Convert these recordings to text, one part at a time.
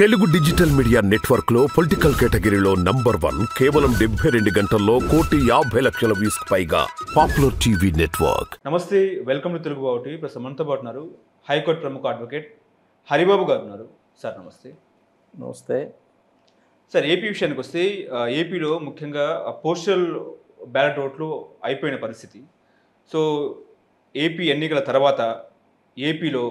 Telugu digital media network లో political కేటగిరీలో number 1 కేవలం 72 గంటల్లో 1,50,00,000 వ్యూస్ పైగా పాపులర్ టీవీ నెట్వర్క్. నమస్తే, వెల్కమ్ టు తెలుగు బావుటి. ప్రస్తుతం మనతో పాటు ఉన్నారు హైకోర్టు ప్రముఖ అడ్వకేట్ హరిబాబు గారు ఉన్నారు. సార్ నమస్తే. నమస్తే సార్, ఏపీ విషయానికి వస్తే ఏపీలో ముఖ్యంగా పోస్టల్ బ్యాలెట్ ఓట్లు అయిపోయిన పరిస్థితి. సో ఏపీ ఎన్నికల తర్వాత ఏపీలో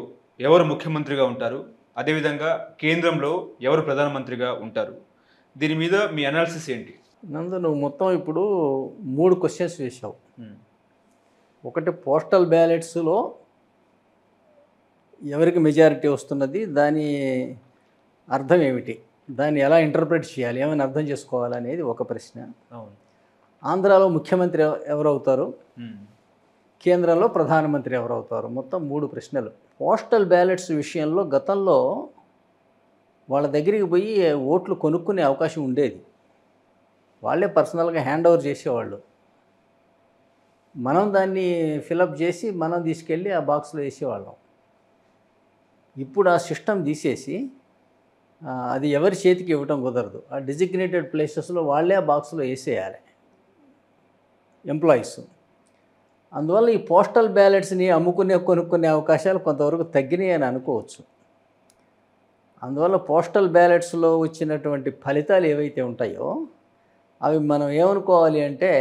ఎవరు ముఖ్యమంత్రిగా ఉంటారు, అదేవిధంగా కేంద్రంలో ఎవరు ప్రధానమంత్రిగా ఉంటారు, దీని మీద మీ అనాలిసిస్ ఏంటి? నందు, నువ్వు మొత్తం ఇప్పుడు 3 క్వశ్చన్స్ వేసావు. ఒకటి, పోస్టల్ బ్యాలెట్స్లో ఎవరికి మెజారిటీ వస్తున్నది, దాని అర్థం ఏమిటి, దాన్ని ఎలా ఇంటర్ప్రిట్ చేయాలి, ఏమైనా అర్థం చేసుకోవాలనేది ఒక ప్రశ్న. అవును. ఆంధ్రాలో ముఖ్యమంత్రి ఎవరవుతారు, కేంద్రంలో ప్రధానమంత్రి ఎవరవుతారు, మొత్తం 3 ప్రశ్నలు. పోస్టల్ బ్యాలెట్స్ విషయంలో గతంలో వాళ్ళ దగ్గరికి పోయి ఓట్లు కొనుక్కునే అవకాశం ఉండేది. వాళ్ళే పర్సనల్గా హ్యాండ్ ఓవర్ చేసేవాళ్ళు. మనం దాన్ని ఫిలప్ చేసి మనం తీసుకెళ్ళి ఆ బాక్స్లో వేసేవాళ్ళం. ఇప్పుడు ఆ సిస్టమ్ తీసేసి అది ఎవరి చేతికి ఇవ్వటం కుదరదు. ఆ డిజిగ్నేటెడ్ ప్లేసెస్లో వాళ్ళే ఆ బాక్స్లో వేసేయాలి ఎంప్లాయీస్. అందువల్ల ఈ పోస్టల్ బ్యాలెట్స్ని కొనుక్కునే అవకాశాలు కొంతవరకు తగ్గినాయి అని అనుకోవచ్చు. అందువల్ల పోస్టల్ బ్యాలెట్స్లో వచ్చినటువంటి ఫలితాలు ఏవైతే ఉంటాయో అవి మనం ఏమనుకోవాలి అంటే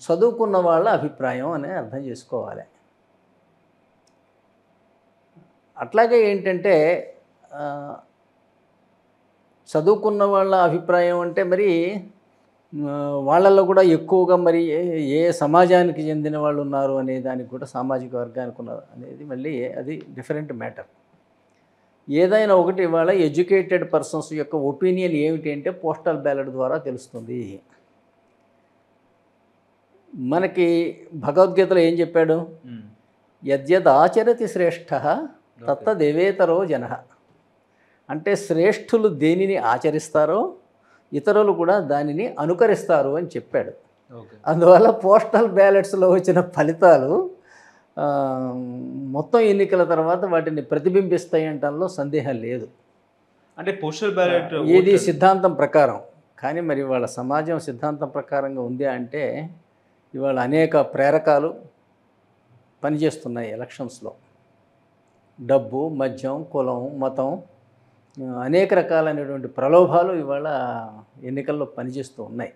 చదువుకున్న వాళ్ళ అభిప్రాయం అని అర్థం చేసుకోవాలి. అట్లాగే ఏంటంటే చదువుకున్న వాళ్ళ అభిప్రాయం అంటే మరి వాళ్ళల్లో కూడా ఎక్కువగా మరి ఏ సమాజానికి చెందిన వాళ్ళు ఉన్నారు అనే దానికి కూడా, సామాజిక వర్గానికి ఉన్నారు అనేది మళ్ళీ అది డిఫరెంట్ మ్యాటర్. ఏదైనా ఒకటి వాళ్ళ ఎడ్యుకేటెడ్ పర్సన్స్ యొక్క ఒపీనియన్ ఏమిటి అంటే పోస్టల్ బ్యాలెట్ ద్వారా తెలుస్తుంది. మనకి భగవద్గీతలో ఏం చెప్పాడు? యద్యద్ ఆచరతి శ్రేష్ఠ తత్తదేవేతరో జన. అంటే శ్రేష్ఠులు దేనిని ఆచరిస్తారో ఇతరులు కూడా దానిని అనుకరిస్తారు అని చెప్పాడు. అందువల్ల పోస్టల్ బ్యాలెట్స్లో వచ్చిన ఫలితాలు మొత్తం ఎన్నికల తర్వాత వాటిని ప్రతిబింబిస్తాయి అనటంలో సందేహం లేదు. అంటే పోస్టల్ బ్యాలెట్ ఇది సిద్ధాంతం ప్రకారం, కానీ మరి వాళ్ళ సమాజం సిద్ధాంతం ప్రకారంగా ఉంది అంటే ఇవాళ అనేక ప్రేరకాలు పనిచేస్తున్నాయి ఎలక్షన్స్లో. డబ్బు, మద్యం, కులం, మతం, అనేక రకాలైనటువంటి ప్రలోభాలు ఇవాళ ఎన్నికల్లో పనిచేస్తూ ఉన్నాయి.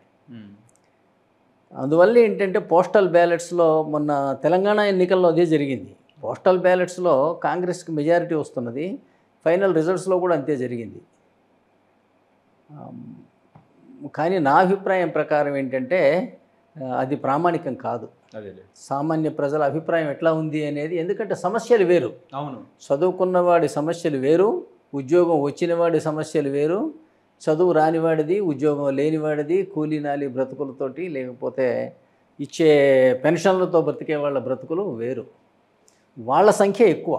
అందువల్ల ఏంటంటే పోస్టల్ బ్యాలెట్స్లో మొన్న తెలంగాణ ఎన్నికల్లో అదే జరిగింది. పోస్టల్ బ్యాలెట్స్లో కాంగ్రెస్కి మెజారిటీ వస్తున్నది, ఫైనల్ రిజల్ట్స్లో కూడా అంతే జరిగింది. కానీ నా అభిప్రాయం ప్రకారం ఏంటంటే అది ప్రామాణికం కాదు. సామాన్య ప్రజల అభిప్రాయం ఎట్లా ఉంది అనేది, ఎందుకంటే సమస్యలు వేరు. అవును, చదువుకున్నవాడి సమస్యలు వేరు, ఉద్యోగం వచ్చినవాడి సమస్యలు వేరు, చదువు రానివాడిది, ఉద్యోగం లేనివాడిది, కూలీ నాలి బ్రతుకులతోటి లేకపోతే ఇచ్చే పెన్షన్లతో బ్రతికే వాళ్ళ బ్రతుకులు వేరు. వాళ్ళ సంఖ్య ఎక్కువ.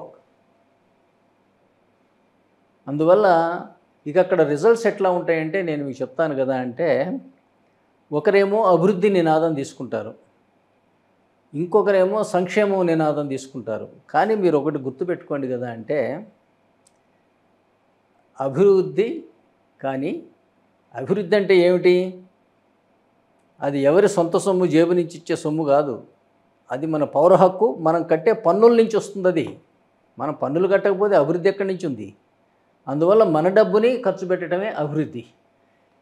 అందువల్ల ఇక అక్కడ రిజల్ట్స్ ఎట్లా ఉంటాయంటే నేను మీకు చెప్తాను కదా. అంటే ఒకరేమో అభివృద్ధి నినాదం తీసుకుంటారు, ఇంకొకరేమో సంక్షేమం నినాదం తీసుకుంటారు. కానీ మీరు ఒకటి గుర్తుపెట్టుకోండి కదా, అంటే అభివృద్ధి, కానీ అభివృద్ధి అంటే ఏమిటి? అది ఎవరి సొంత సొమ్ము, జేబు నుంచి ఇచ్చే సొమ్ము కాదు. అది మన పౌర హక్కు, మనం కట్టే పన్నుల నుంచి వస్తుంది. అది మనం పన్నులు కట్టకపోతే అభివృద్ధి ఎక్కడి నుంచి ఉంది? అందువల్ల మన డబ్బుని ఖర్చు పెట్టడమే అభివృద్ధి.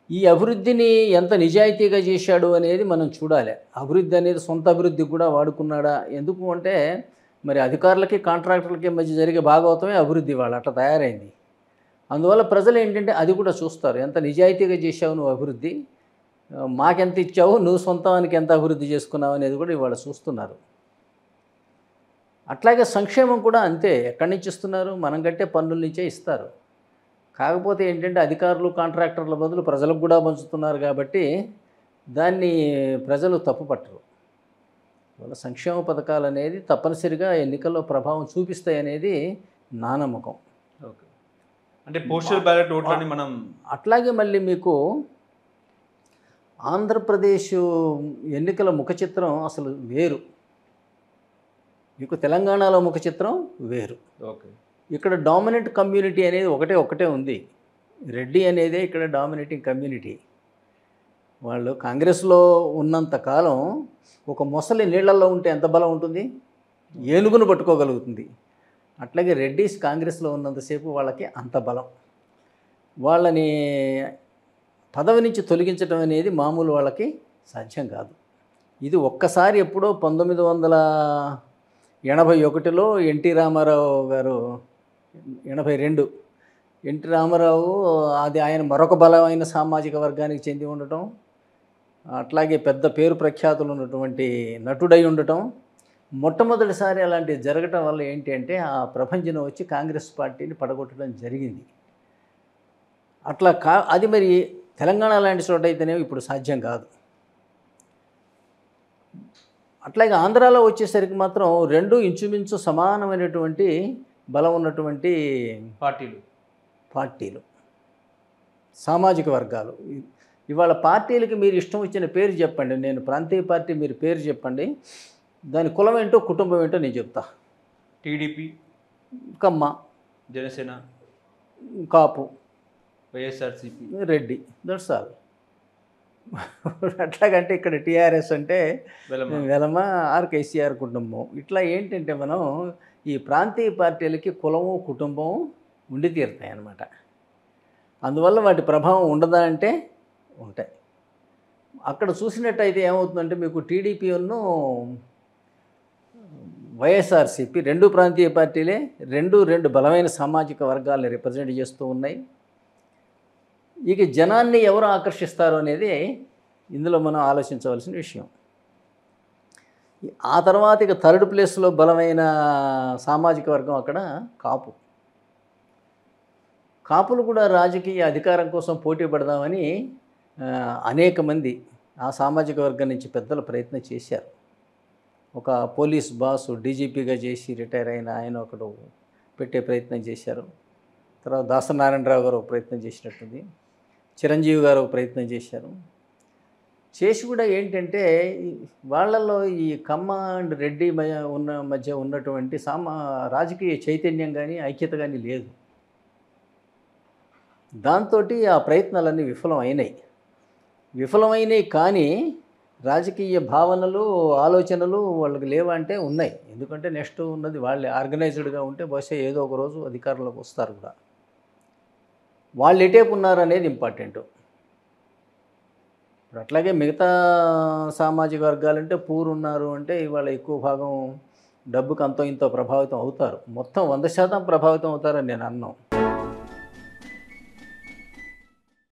ఈ అభివృద్ధిని ఎంత నిజాయితీగా చేశాడు అనేది మనం చూడాలి. అభివృద్ధి అనేది సొంత అభివృద్ధికి కూడా వాడుకున్నాడా? ఎందుకు అంటే మరి అధికారులకి కాంట్రాక్టర్లకి మధ్య జరిగే భాగవతమే అభివృద్ధి వాళ్ళు అట్లా తయారైంది. అందువల్ల ప్రజలు ఏంటంటే అది కూడా చూస్తారు. ఎంత నిజాయితీగా చేశావు నువ్వు అభివృద్ధి, మాకెంత ఇచ్చావు, నువ్వు సొంతానికి ఎంత అభివృద్ధి చేసుకున్నావు అనేది కూడా ఇవాళ చూస్తున్నారు. అట్లాగే సంక్షేమం కూడా అంతే. ఎక్కడి నుంచి ఇస్తున్నారు? మనం కట్టే పన్నుల నుంచే ఇస్తారు. కాకపోతే ఏంటంటే అధికారులు కాంట్రాక్టర్ల బదులు ప్రజలకు కూడా పంచుతున్నారు కాబట్టి దాన్ని ప్రజలు తప్పుపట్టరు. ఇవాళ సంక్షేమ పథకాలు అనేది తప్పనిసరిగా ఎన్నికల్లో ప్రభావం చూపిస్తాయి అనేది నా నమ్మకం. ఓకే, అంటే పోస్టల్ బ్యాలెట్ ఓట్లని మనం అట్లాగే మళ్ళీ మీకు ఆంధ్రప్రదేశ్ ఎన్నికల ముఖ చిత్రం అసలు వేరు, మీకు తెలంగాణలో ముఖ చిత్రం వేరు. ఓకే, ఇక్కడ డామినెంట్ కమ్యూనిటీ అనేది ఒకటే ఉంది. రెడ్డి అనేదే ఇక్కడ డామినేటింగ్ కమ్యూనిటీ. వాళ్ళు కాంగ్రెస్లో ఉన్నంత కాలం ఒక మొసలి నీళ్లలో ఉంటే ఎంత బలం ఉంటుంది, ఏనుగును పట్టుకోగలుగుతుంది. అట్లాగే రెడ్డిస్ కాంగ్రెస్లో ఉన్నంతసేపు వాళ్ళకి అంత బలం. వాళ్ళని పదవి నుంచి తొలగించడం అనేది మామూలు వాళ్ళకి సాధ్యం కాదు. ఇది ఒక్కసారి ఎప్పుడో 1981లో ఎన్టీ రామారావు గారు, 82 ఎన్టీ రామారావు, అది ఆయన మరొక బలమైన సామాజిక వర్గానికి చెంది ఉండటం, అట్లాగే పెద్ద పేరు ప్రఖ్యాతులు ఉన్నటువంటి నటుడై ఉండటం, మొట్టమొదటిసారి అలాంటివి జరగటం వల్ల ఏంటి అంటే ఆ ప్రభంజనం వచ్చి కాంగ్రెస్ పార్టీని పడగొట్టడం జరిగింది. అట్లా అది మరి తెలంగాణ లాంటి చోట అయితేనే ఇప్పుడు సాధ్యం కాదు. అట్లాగే ఆంధ్రాలో వచ్చేసరికి మాత్రం రెండు ఇంచుమించు సమానమైనటువంటి బలం ఉన్నటువంటి పార్టీలు, సామాజిక వర్గాలు. ఇవాళ పార్టీలకి మీరు ఇష్టం వచ్చిన పేరు చెప్పండి, నేను ప్రాంతీయ పార్టీ మీరు పేరు చెప్పండి, దాని కులం ఏంటో కుటుంబం ఏంటో నేను చెప్తా. TDP, Kamma, Janasena, Kapu, YSRCP, Reddy, that's all. అట్లాగంటే ఇక్కడ టీఆర్ఎస్ అంటే వెలమ ఆర్ కేసీఆర్ కుటుంబం. ఇట్లా ఏంటంటే మనం ఈ ప్రాంతీయ పార్టీలకి కులము కుటుంబం ఉండి తీరుతాయి అన్నమాట. అందువల్ల వాటి ప్రభావం ఉండదా అంటే ఉంటాయి. అక్కడ చూసినట్టయితే ఏమవుతుందంటే మీకు టీడీపీను వైఎస్ఆర్సీపీ రెండు ప్రాంతీయ పార్టీలే, రెండు బలమైన సామాజిక వర్గాల్ని రిప్రజెంట్ చేస్తూ ఉన్నాయి. ఇక జనాన్ని ఎవరు ఆకర్షిస్తారు అనేది ఇందులో మనం ఆలోచించవలసిన విషయం. ఆ తర్వాత ఇక థర్డ్ ప్లేస్లో బలమైన సామాజిక వర్గం అక్కడ కాపులు కూడా రాజకీయ అధికారం కోసం పోటీ పడదామని అనేక మంది ఆ సామాజిక వర్గం నుంచి పెద్దలు ప్రయత్నం చేశారు. ఒక పోలీస్ బాసు డీజీపీగా చేసి రిటైర్ అయిన ఆయన ఒకడు పెట్టే ప్రయత్నం చేశారు. తర్వాత దాసనారాయణరావు గారు ఒక ప్రయత్నం చేసినట్టుంది, చిరంజీవి గారు ఒక ప్రయత్నం చేశారు. చేసి కూడా ఏంటంటే వాళ్ళల్లో ఈ కమ్మ అండ్ రెడ్డి మధ్య ఉన్నటువంటి రాజకీయ చైతన్యం కానీ ఐక్యత కానీ లేదు. దాంతో ఆ ప్రయత్నాలన్నీ విఫలమైనాయి. కానీ రాజకీయ భావనలు ఆలోచనలు వాళ్ళకి లేవంటే ఉన్నాయి. ఎందుకంటే నెక్స్ట్ ఉన్నది వాళ్ళే. ఆర్గనైజ్డ్గా ఉంటే బహుశా ఏదో ఒక రోజు అధికారంలోకి వస్తారు కూడా. వాళ్ళు ఎటేపు ఉన్నారు అనేది ఇంపార్టెంట్. ఇప్పుడు అట్లాగే మిగతా సామాజిక వర్గాలంటే పూర్ ఉన్నారు అంటే ఇవాళ ఎక్కువ భాగం డబ్బుకు అంతో ఇంతో ప్రభావితం అవుతారు. మొత్తం 100% ప్రభావితం అవుతారని నేను అన్నాను.